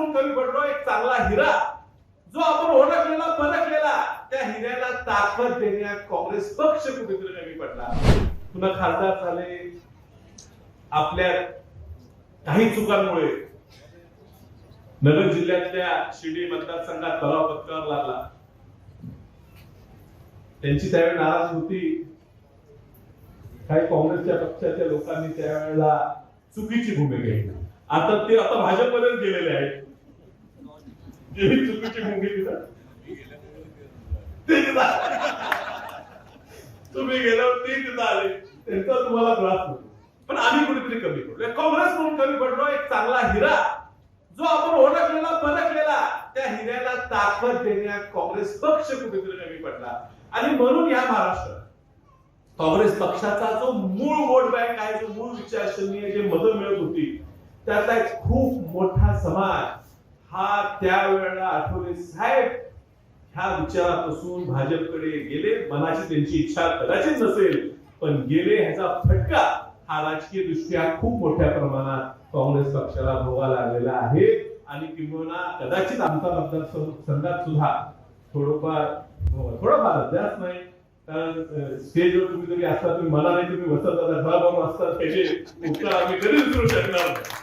म्हणून कमी पडलो, एक चांगला हिरा जो आपण ओळखलेला परखलेला, त्या हिऱ्याला ताकद देण्यात काँग्रेस पक्ष कुठेतरी कमी पडला. पुन्हा खासदार झाले, आपल्या काही चुकांमुळे नगर जिल्ह्यातल्या शिर्डी मतदारसंघात तलाव पत्करावा लागला. त्यांची त्यावेळी नाराज होती. काही काँग्रेसच्या पक्षाच्या लोकांनी त्यावेळेला चुकीची भूमिका घेतली. आता भाजपमध्येच गेलेले आहेत. चुकीची भूमिका तुम्ही गेल्यावर ते तिथं आले, त्यांचा तुम्हाला त्रास होतो. पण आम्ही कुठेतरी कमी पडलो, काँग्रेस म्हणून कमी पडलो, एक चांगला हिरा जो आपण ओळखलेला परखलेला, त्या हिऱ्याला ताकद देण्यात काँग्रेस पक्ष कुठेतरी कमी पडला. आणि म्हणून या महाराष्ट्रात काँग्रेस पक्षाचा जो मूळ वोट बँक आहे, जो मूळ विचारसरणी जे मतं मिळत होती, त्यातला एक खूप मोठा समाज हा त्यावेळेला आठवले साहेब ह्या विचारापासून भाजपकडे गेले. मनाची त्यांची इच्छा कदाचित नसेल, पण गेले. ह्याचा फटका हा राजकीय दृष्ट्या खूप मोठ्या प्रमाणात काँग्रेस पक्षाला भोगायला लागलेला आहे. आणि किंवा कदाचित आमचा मतदारसंघात सुद्धा थोडंफार जास्त नाही, कारण स्टेजवर तुम्ही जरी असता, तुम्ही मला नाही, तुम्ही वसंतदादा घराबरोबर असतात, त्याचे उत्तर आम्ही कधी विसरू शकणार नाही.